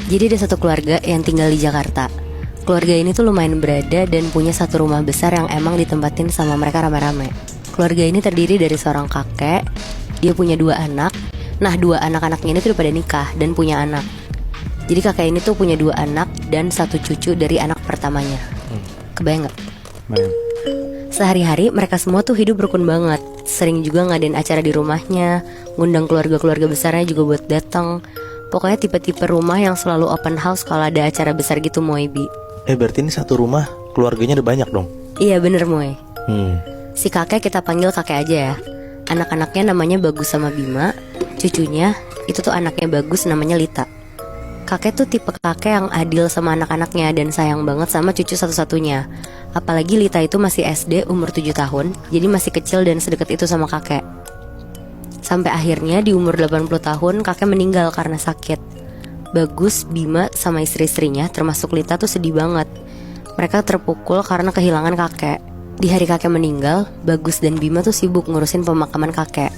Jadi ada satu keluarga yang tinggal di Jakarta. Keluarga ini tuh lumayan berada dan punya satu rumah besar yang emang ditempatin sama mereka rame-rame. Keluarga ini terdiri dari seorang kakek. Dia punya 2 anak. Nah, 2 anak-anaknya ini tuh udah pada nikah dan punya anak. Jadi kakek ini tuh punya 2 anak dan 1 cucu dari anak pertamanya. Kebayang gak? Bayang. Sehari-hari mereka semua tuh hidup rukun banget. Sering juga ngadain acara di rumahnya, ngundang keluarga-keluarga besarnya juga buat datang. Pokoknya tipe-tipe rumah yang selalu open house kalau ada acara besar gitu, Moy Bi. Berarti ini satu rumah keluarganya ada banyak dong? Iya bener, Moy. Si Si kakek kita panggil kakek aja ya. Anak-anaknya namanya Bagus sama Bima. Cucunya itu tuh anaknya Bagus namanya Lita. Kakek tuh tipe kakek yang adil sama anak-anaknya dan sayang banget sama cucu satu-satunya. Apalagi Lita itu masih SD umur 7 tahun, jadi masih kecil dan sedekat itu sama kakek. Sampai akhirnya di umur 80 tahun kakek meninggal karena sakit. Bagus, Bima sama istri-istrinya termasuk Lita tuh sedih banget. Mereka terpukul karena kehilangan kakek. Di hari kakek meninggal, Bagus dan Bima tuh sibuk ngurusin pemakaman kakek.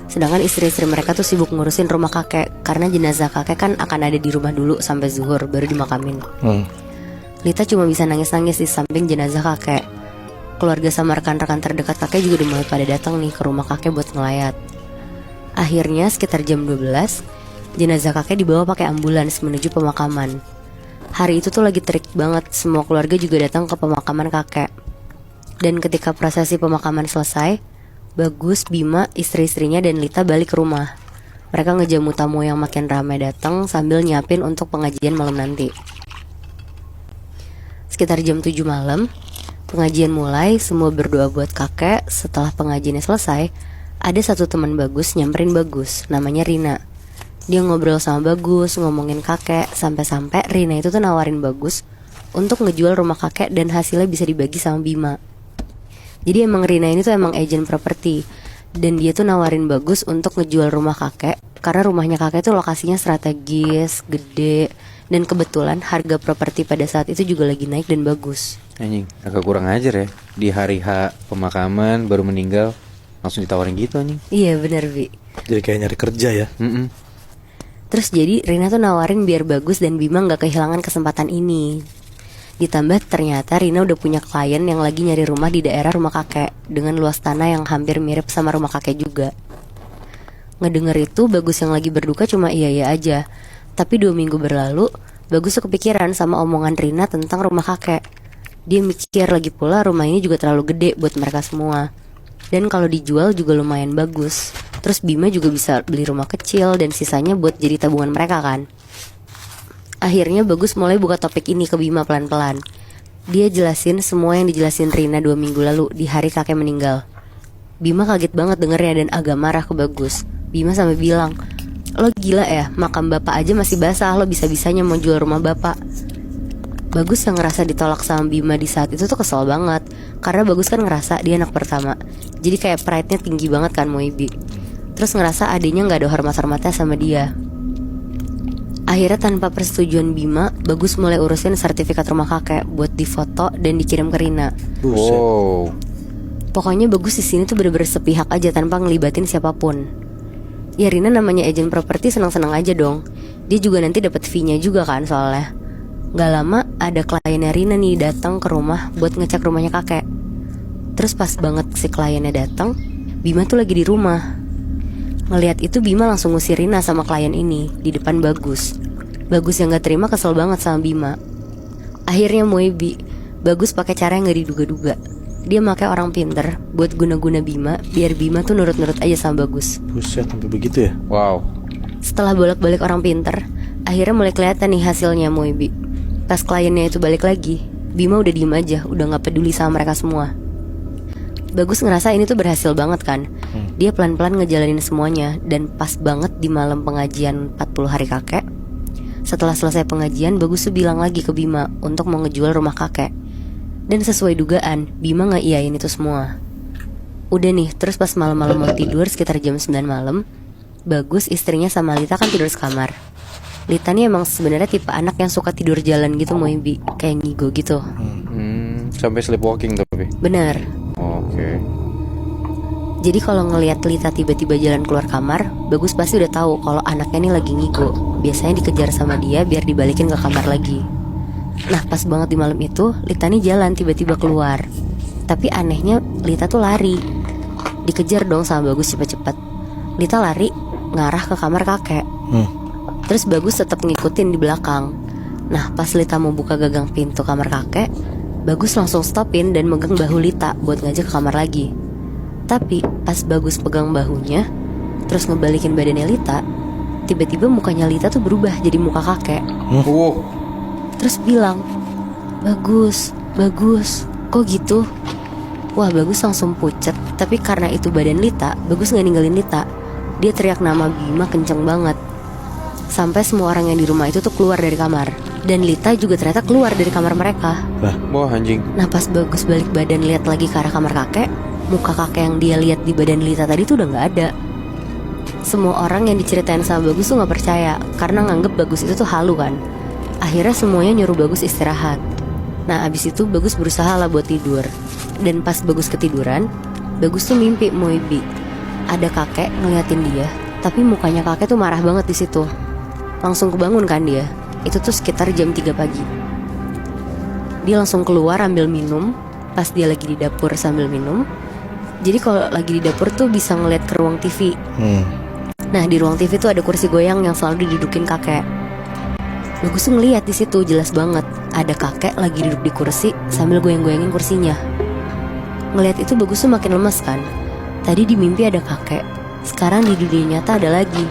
Sedangkan istri-istri mereka tuh sibuk ngurusin rumah kakek, karena jenazah kakek kan akan ada di rumah dulu sampai zuhur baru dimakamin. Lita cuma bisa nangis-nangis di samping jenazah kakek. Keluarga sama rekan-rekan terdekat kakek juga udah mulai pada datang nih ke rumah kakek buat ngelayat. Akhirnya sekitar jam 12, jenazah kakek dibawa pakai ambulans menuju pemakaman. Hari itu tuh lagi terik banget, semua keluarga juga datang ke pemakaman kakek. Dan ketika prosesi pemakaman selesai, Bagus, Bima, istri-istrinya dan Lita balik ke rumah. Mereka ngejamu tamu yang makin ramai datang sambil nyiapin untuk pengajian malam nanti. Sekitar jam 7 malam, pengajian mulai, semua berdoa buat kakek. Setelah pengajiannya selesai, ada satu teman Bagus nyamperin Bagus, namanya Rina. Dia ngobrol sama Bagus, ngomongin kakek, sampai-sampai Rina itu tuh nawarin Bagus untuk ngejual rumah kakek dan hasilnya bisa dibagi sama Bima. Jadi emang Rina ini tuh emang agent properti, dan dia tuh nawarin Bagus untuk ngejual rumah kakek karena rumahnya kakek tuh lokasinya strategis, gede, dan kebetulan harga properti pada saat itu juga lagi naik dan bagus. Anjing, agak kurang ajar ya. Di hari H pemakaman baru meninggal langsung ditawarin gitu anjing. Iya bener, Bi. Jadi kayak nyari kerja ya. Terus jadi Rina tuh nawarin biar Bagus dan Bima gak kehilangan kesempatan ini. Ditambah ternyata Rina udah punya klien yang lagi nyari rumah di daerah rumah kakek dengan luas tanah yang hampir mirip sama rumah kakek juga. Ngedenger itu Bagus yang lagi berduka cuma iya-iya aja. Tapi 2 minggu berlalu, Bagus tuh kepikiran sama omongan Rina tentang rumah kakek. Dia mikir lagi pula rumah ini juga terlalu gede buat mereka semua. Dan kalau dijual juga lumayan bagus. Terus Bima juga bisa beli rumah kecil dan sisanya buat jadi tabungan mereka kan. Akhirnya Bagus mulai buka topik ini ke Bima pelan-pelan. Dia jelasin semua yang dijelasin Rina 2 minggu lalu di hari kakek meninggal. Bima kaget banget dengernya dan agak marah ke Bagus. Bima sampai bilang, "Lo gila ya, makam bapak aja masih basah, lo bisa-bisanya mau jual rumah bapak." Bagus yang ngerasa ditolak sama Bima di saat itu tuh kesel banget. Karena Bagus kan ngerasa dia anak pertama. Jadi kayak pride-nya tinggi banget kan Moibi. Terus ngerasa adiknya gak ada hormat-hormatnya sama dia. Akhirnya tanpa persetujuan Bima, Bagus mulai urusin sertifikat rumah kakek buat difoto dan dikirim ke Rina. Wow. Pokoknya Bagus di sini tuh bener-bener sepihak aja tanpa ngelibatin siapapun. Ya Rina namanya agent properti senang-senang aja dong. Dia juga nanti dapat fee-nya juga kan soalnya. Gak lama ada kliennya Rina nih datang ke rumah buat ngecek rumahnya kakek. Terus pas banget si kliennya datang, Bima tuh lagi di rumah. Ngelihat itu Bima langsung ngusir Rina sama klien ini di depan Bagus. Bagus yang gak terima kesel banget sama Bima. Akhirnya Moebi, Bagus pakai cara yang gak diduga-duga. Dia pakai orang pinter buat guna-guna Bima biar Bima tuh nurut-nurut aja sama Bagus. Buset, sampai begitu ya? Wow. Setelah bolak-balik orang pinter, akhirnya mulai kelihatan nih hasilnya Moebi. Pas kliennya itu balik lagi, Bima udah diem aja, udah gak peduli sama mereka semua. Bagus ngerasa ini tuh berhasil banget kan. Dia pelan-pelan ngejalanin semuanya. Dan pas banget di malam pengajian 40 hari kakek, setelah selesai pengajian, Bagus tuh bilang lagi ke Bima untuk mau ngejual rumah kakek. Dan sesuai dugaan, Bima ngeiyain itu semua. Udah nih, terus pas malam-malam mau tidur sekitar jam 9 malam, Bagus istrinya sama Lita kan tidur sekamar. Lita nih emang sebenarnya tipe anak yang suka tidur jalan gitu Moibi, kayak ngigo gitu. Sampai sleepwalking tapi. Bener. Oke. Jadi kalau ngelihat Lita tiba-tiba jalan keluar kamar, Bagus pasti udah tahu kalau anaknya nih lagi ngigo. Biasanya dikejar sama dia biar dibalikin ke kamar lagi. Nah pas banget di malam itu, Lita nih jalan tiba-tiba keluar. Tapi anehnya Lita tuh lari. Dikejar dong sama Bagus cepet-cepet. Lita lari ngarah ke kamar kakek. Terus Bagus tetap ngikutin di belakang. Nah pas Lita mau buka gagang pintu kamar kakek, Bagus langsung stopin dan megang bahu Lita buat ngajak ke kamar lagi. Tapi pas Bagus pegang bahunya terus ngebalikin badannya Lita, tiba-tiba mukanya Lita tuh berubah jadi muka kakek. Terus bilang, Bagus, Bagus, kok gitu? Wah Bagus langsung pucet. Tapi karena itu badan Lita, Bagus gak ninggalin Lita. Dia teriak nama Bima kenceng banget. Sampai semua orang yang di rumah itu tuh keluar dari kamar. Dan Lita juga ternyata keluar dari kamar mereka. Wah anjing. Nah pas Bagus balik badan lihat lagi ke arah kamar kakek, muka kakek yang dia lihat di badan Lita tadi tuh udah gak ada. Semua orang yang diceritain sama Bagus tuh gak percaya, karena nganggep Bagus itu tuh halu kan. Akhirnya semuanya nyuruh Bagus istirahat. Nah abis itu Bagus berusaha lah buat tidur. Dan pas Bagus ketiduran, Bagus tuh mimpi Moebi. Ada kakek ngeliatin dia, tapi mukanya kakek tuh marah banget di situ. Langsung kebangun kan dia. Itu tuh sekitar jam 3 pagi. Dia langsung keluar ambil minum. Pas dia lagi di dapur sambil minum, jadi kalau lagi di dapur tuh bisa ngeliat ke ruang TV. Nah di ruang TV tuh ada kursi goyang yang selalu didudukin kakek. Bagus tuh ngeliat di situ jelas banget ada kakek lagi duduk di kursi sambil goyang-goyangin kursinya. Ngeliat itu Bagus tuh makin lemes kan. Tadi di mimpi ada kakek, sekarang di dunia nyata ada lagi.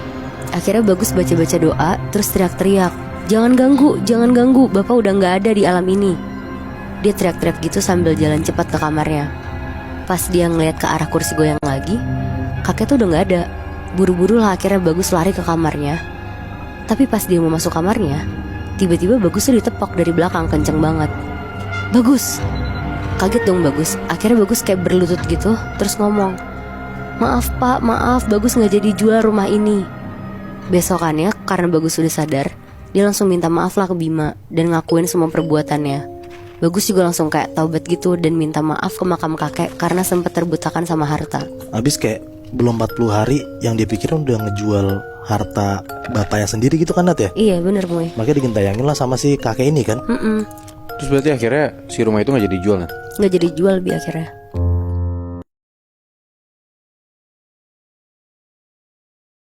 Akhirnya Bagus baca-baca doa, terus teriak-teriak, jangan ganggu, bapak udah gak ada di alam ini. Dia teriak-teriak gitu sambil jalan cepat ke kamarnya. Pas dia ngeliat ke arah kursi goyang lagi, kakek tuh udah gak ada. Buru-buru lah akhirnya Bagus lari ke kamarnya. Tapi pas dia mau masuk kamarnya, tiba-tiba Bagus tuh ditepok dari belakang kenceng banget. Bagus! Kaget dong Bagus. Akhirnya Bagus kayak berlutut gitu, terus ngomong, maaf pak, maaf, Bagus gak jadi jual rumah ini. Besokannya karena Bagus sudah sadar, dia langsung minta maaf lah ke Bima dan ngakuin semua perbuatannya. Bagus juga langsung kayak taubat gitu dan minta maaf ke makam kakek karena sempat terbutakan sama harta. Abis kayak belum 40 hari yang dia pikirin udah ngejual harta bapaknya sendiri gitu kan Nat ya? Iya bener Boy. Makanya digentayangin lah sama si kakek ini kan. Terus berarti akhirnya si rumah itu gak jadi dijual kan? Gak jadi jual Bi akhirnya.